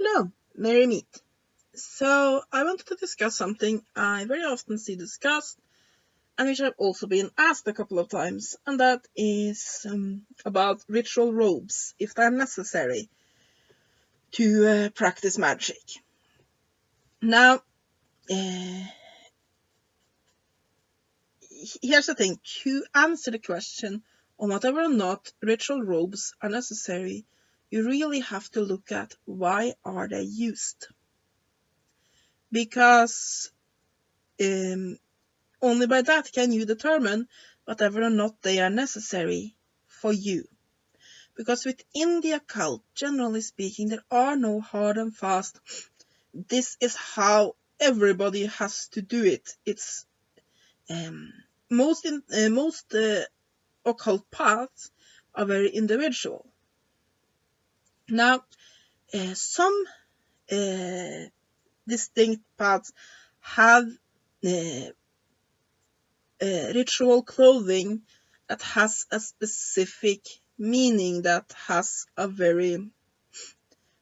Hello, merry meet. So, I wanted to discuss something I very often see discussed, and which I've also been asked a couple of times, and that is about ritual robes, if they're necessary to practice magic. Now, uh, here's the thing: to answer the question on whether or not ritual robes are necessary, you really have to look at why are they used, because only by that can you determine whether or not they are necessary for you. Because within the occult, generally speaking, there are no hard and fast, this is how everybody has to do it. It's most occult paths are very individual. Now, some distinct paths have ritual clothing that has a specific meaning, that has a very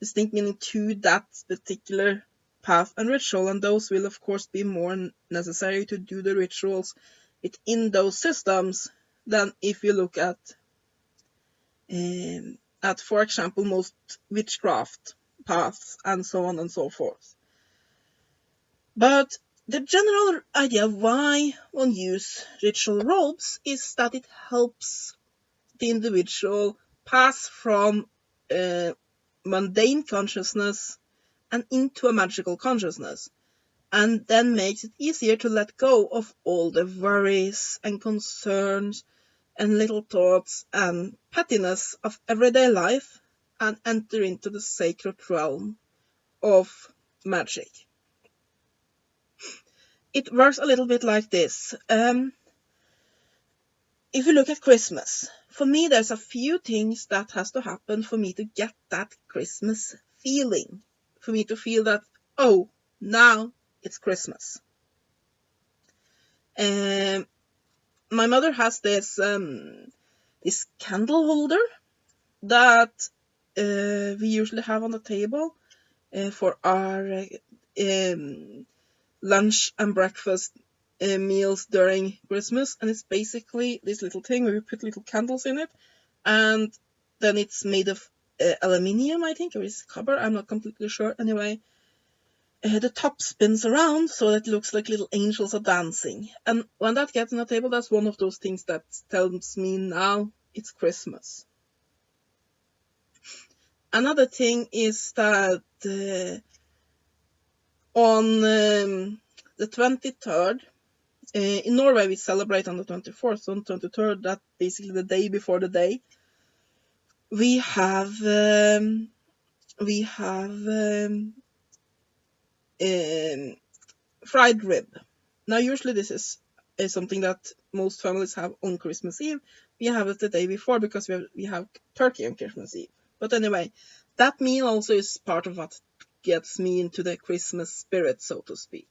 distinct meaning to that particular path and ritual, and those will of course be more necessary to do the rituals within those systems than if you look at for example, most witchcraft paths and so on and so forth. But the general idea why one uses ritual robes is that it helps the individual pass from mundane consciousness and into a magical consciousness, and then makes it easier to let go of all the worries and concerns and little thoughts and pettiness of everyday life and enter into the sacred realm of magic. It works a little bit like this. If you look at Christmas, for me there's a few things that has to happen for me to get that Christmas feeling. For me to feel that, oh, now it's Christmas. My mother has this candle holder that we usually have on the table for our lunch and breakfast meals during Christmas, and it's basically this little thing where we put little candles in it, and then it's made of aluminium, I think, or is copper, I'm not completely sure. Anyway, the top spins around so that it looks like little angels are dancing, and when that gets on the table, that's one of those things that tells me now it's Christmas. Another thing is that on the 23rd, in Norway we celebrate on the 24th, so on the 23rd, that's basically the day before the day, we have fried rib. Now usually this is something that most families have on Christmas Eve. We have it the day before because we have turkey on Christmas Eve. But anyway, that meal also is part of what gets me into the Christmas spirit, so to speak.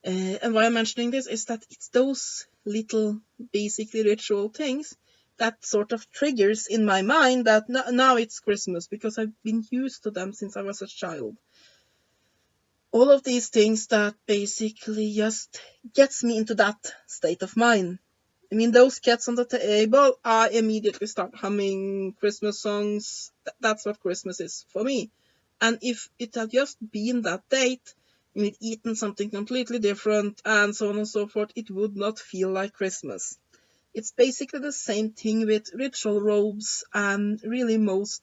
And why I'm mentioning this is that it's those little basically ritual things that sort of triggers in my mind that now it's Christmas, because I've been used to them since I was a child. All of these things that basically just gets me into that state of mind. I mean, those cats on the table, I immediately start humming Christmas songs. That's what Christmas is for me. And if it had just been that date, we'd eaten something completely different and so on and so forth, it would not feel like Christmas. It's basically the same thing with ritual robes and really most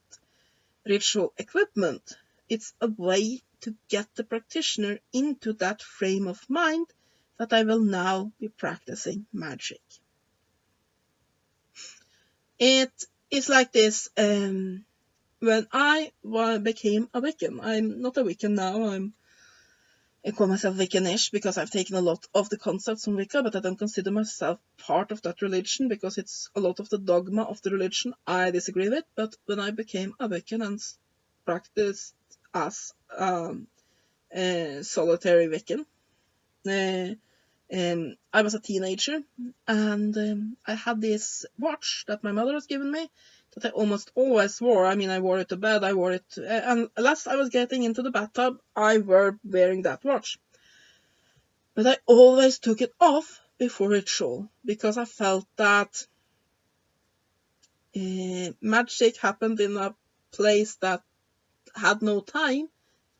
ritual equipment. It's a way to get the practitioner into that frame of mind that I will now be practicing magic. It is like this. When I became a Wiccan, I'm not a Wiccan now, I call myself Wiccanish because I've taken a lot of the concepts from Wicca, but I don't consider myself part of that religion because it's a lot of the dogma of the religion I disagree with. But when I became a Wiccan and practiced as a solitary Wiccan, I was a teenager, and I had this watch that my mother has given me. that I almost always wore. I mean, I wore it to bed, I wore it, and last I was getting into the bathtub, I were wearing that watch. But I always took it off before ritual, because I felt that Magick happened in a place that had no time,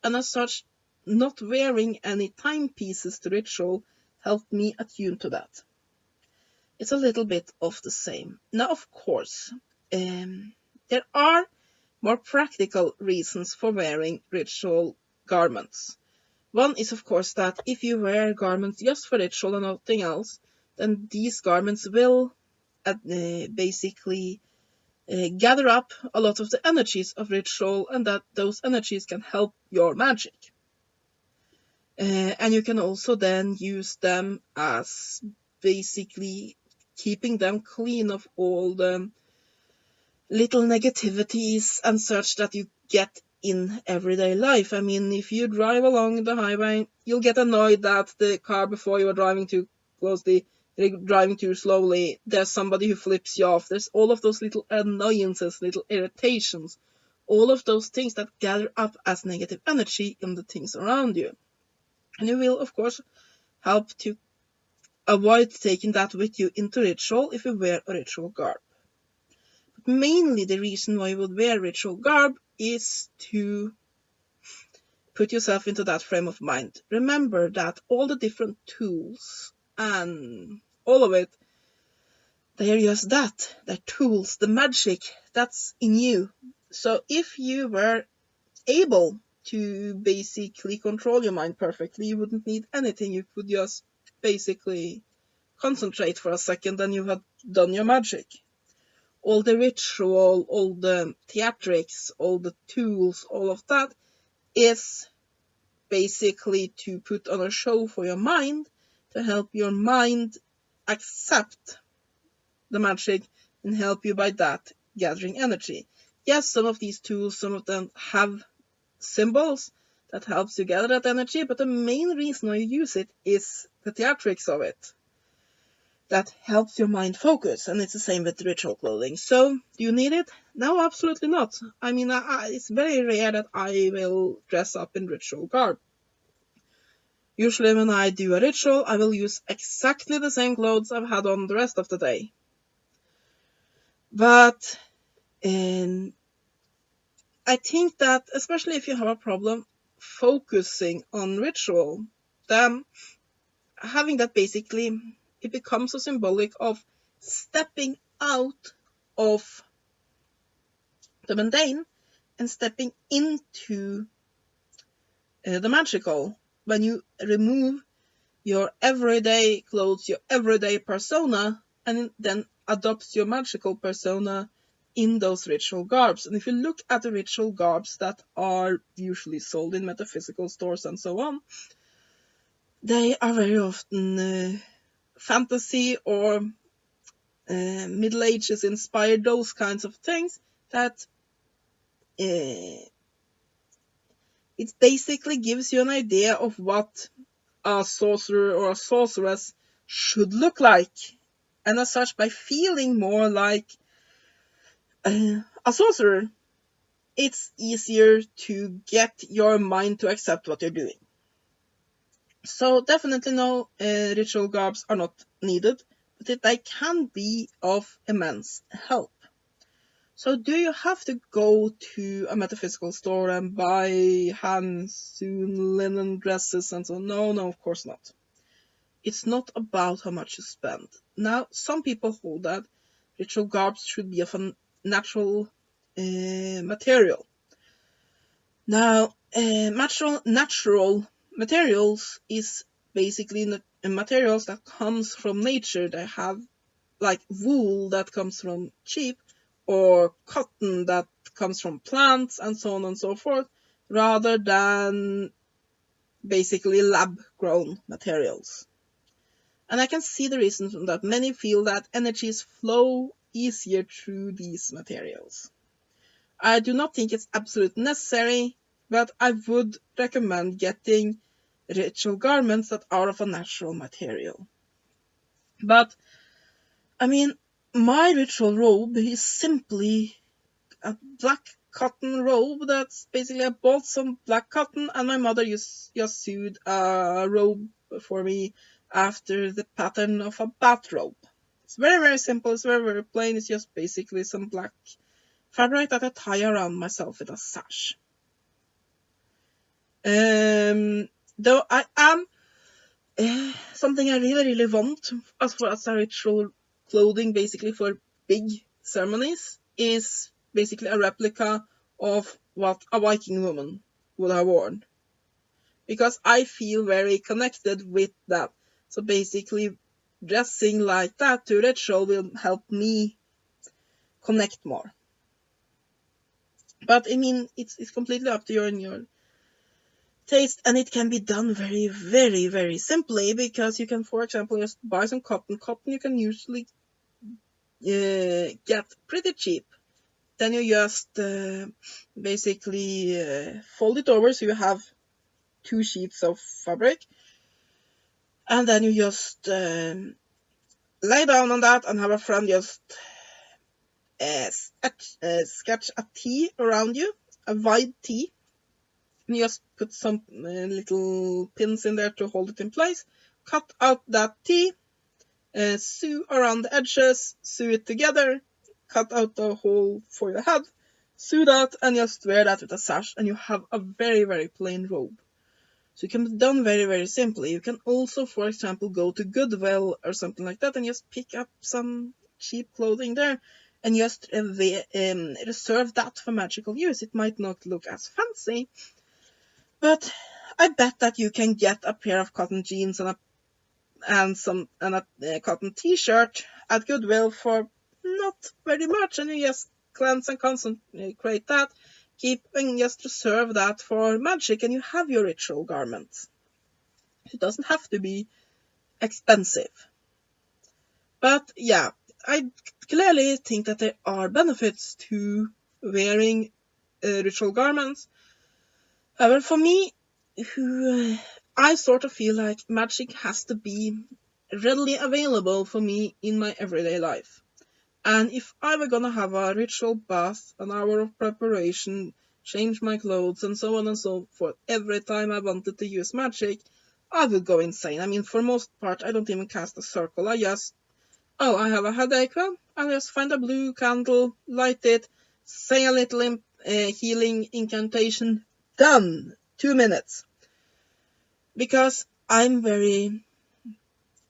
and as such, not wearing any timepieces to ritual helped me attune to that. It's a little bit of the same. Now, of course, there are more practical reasons for wearing ritual garments. One is, of course, that if you wear garments just for ritual and nothing else, then these garments will basically gather up a lot of the energies of ritual, and that those energies can help your magic. And you can also then use them as basically keeping them clean of all the little negativities and such that you get in everyday life. I mean, if you drive along the highway, you'll get annoyed that the car before you are driving too closely, driving too slowly, there's somebody who flips you off. There's all of those little annoyances, little irritations, all of those things that gather up as negative energy in the things around you. And you will, of course, help to avoid taking that with you into ritual if you wear a ritual garb. But mainly the reason why you would wear ritual garb is to put yourself into that frame of mind. Remember that all the different tools and all of it, they're just that. They're tools, the magic that's in you. So if you were able to basically control your mind perfectly, you wouldn't need anything. You could just basically concentrate for a second and you had done your magic. All the ritual, all the theatrics, all the tools, all of that is basically to put on a show for your mind, to help your mind accept the magic and help you by that gathering energy. Yes, some of these tools, some of them have symbols that helps you gather that energy, but the main reason why you use it is the theatrics of it. That helps your mind focus, and it's the same with ritual clothing. So, do you need it? No, absolutely not. I mean, it's very rare that I will dress up in ritual garb. Usually when I do a ritual, I will use exactly the same clothes I've had on the rest of the day. But I think that, especially if you have a problem focusing on ritual, then having that basically, it becomes a symbolic of stepping out of the mundane and stepping into the magical. When you remove your everyday clothes, your everyday persona, and then adopts your magical persona in those ritual garbs. And if you look at the ritual garbs that are usually sold in metaphysical stores and so on, they are very often fantasy or Middle Ages inspired, those kinds of things that it basically gives you an idea of what a sorcerer or a sorceress should look like. And as such, by feeling more like a sorcerer, it's easier to get your mind to accept what you're doing. So definitely no, ritual garbs are not needed, but they can be of immense help. So do you have to go to a metaphysical store and buy hand-sewn linen dresses and so on? No, of course not. It's not about how much you spend. Now, some people hold that ritual garbs should be of a natural material. Now, natural materials is basically materials that comes from nature. They have like wool that comes from sheep, or cotton that comes from plants, and so on and so forth, rather than basically lab-grown materials. And I can see the reason for that. Many feel that energies flow easier through these materials. I do not think it's absolutely necessary, but I would recommend getting ritual garments that are of a natural material. But, I mean, my ritual robe is simply a black cotton robe that's basically I bought some black cotton, and my mother just sewed a robe for me after the pattern of a bathrobe. It's very, very simple. It's very, very plain. It's just basically some black fabric that I tie around myself with a sash. Though I am something I really, really want as far as a ritual clothing, basically for big ceremonies, is basically a replica of what a Viking woman would have worn. Because I feel very connected with that. So basically, dressing like that to ritual will help me connect more. But I mean, it's completely up to you and your taste, and it can be done very, very, very simply, because you can, for example, just buy some cotton. Cotton you can usually get pretty cheap. Then you just basically fold it over so you have 2 sheets of fabric, and then you just lay down on that and have a friend just sketch a T around you, a wide T. And you just put some little pins in there to hold it in place. Cut out that T, sew around the edges, sew it together, cut out the hole for your head, sew that, and just wear that with a sash, and you have a very, very plain robe. So it can be done very, very simply. You can also, for example, go to Goodwill or something like that and just pick up some cheap clothing there and just reserve that for magical use. It might not look as fancy, but I bet that you can get a pair of cotton jeans and a cotton t-shirt at Goodwill for not very much, and you just cleanse and consecrate that, keep and just reserve that for Magick, and you have your ritual garments. It doesn't have to be expensive. But yeah, I clearly think that there are benefits to wearing ritual garments. However, for me, I sort of feel like Magick has to be readily available for me in my everyday life. And if I were gonna have a ritual bath, an hour of preparation, change my clothes, and so on and so forth, every time I wanted to use Magick, I would go insane. I mean, for most part, I don't even cast a circle. I have a headache, well, I'll just find a blue candle, light it, say a little healing incantation, done! 2 minutes. Because I'm very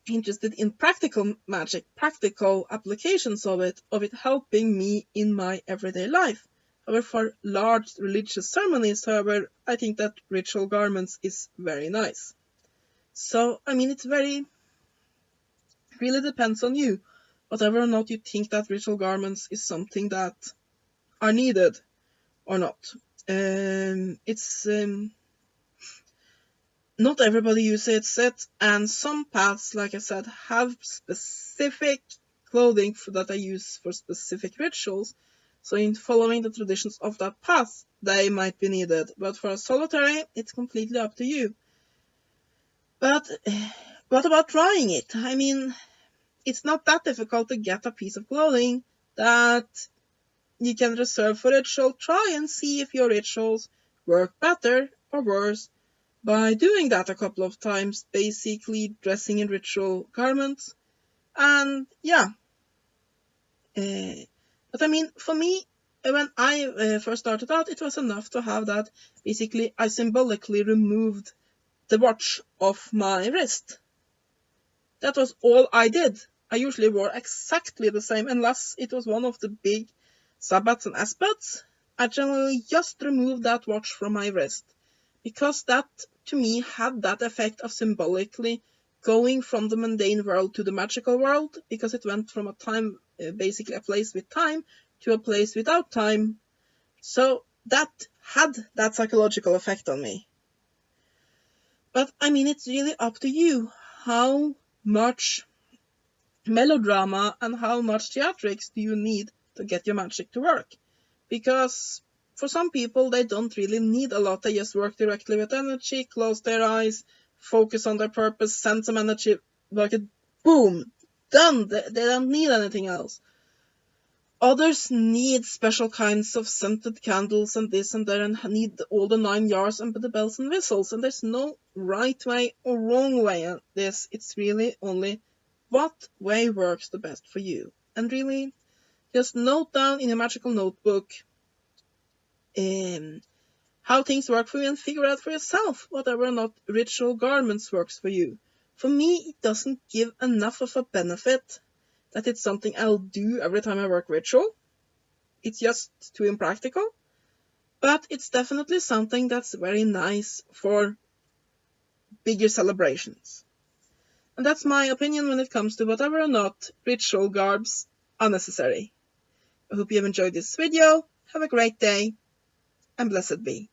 interested in practical magic, practical applications of it helping me in my everyday life. However, for large religious ceremonies, however, I think that ritual garments is very nice. So, I mean, really depends on you, whether or not you think that ritual garments is something that are needed or not. Not everybody uses it, and some paths, like I said, have specific clothing that I use for specific rituals. So in following the traditions of that path, they might be needed. But for a solitary, it's completely up to you. But what about trying it? I mean, it's not that difficult to get a piece of clothing that you can reserve for ritual. Try and see if your rituals work better or worse by doing that a couple of times, basically dressing in ritual garments. And yeah. But I mean, for me, when I first started out, it was enough to have that. Basically, I symbolically removed the watch off my wrist. That was all I did. I usually wore exactly the same, unless it was one of the big sabbats and aspects. I generally just removed that watch from my wrist, because that, to me, had that effect of symbolically going from the mundane world to the magical world, because it went from a time, basically a place with time, to a place without time. So that had that psychological effect on me. But, I mean, it's really up to you how much melodrama and how much theatrics do you need to get your magic to work. Because for some people, they don't really need a lot. They just work directly with energy, close their eyes, focus on their purpose, send some energy, work it, boom, done. They don't need anything else. Others need special kinds of scented candles and this and that and need all the 9 yards and the bells and whistles. And there's no right way or wrong way in this. It's really only what way works the best for you. And really, just note down in a magical notebook how things work for you and figure out for yourself whatever or not ritual garments works for you. For me, it doesn't give enough of a benefit that it's something I'll do every time I work ritual. It's just too impractical. But it's definitely something that's very nice for bigger celebrations. And that's my opinion when it comes to whatever or not ritual garbs are necessary. I hope you have enjoyed this video. Have a great day, and blessed be.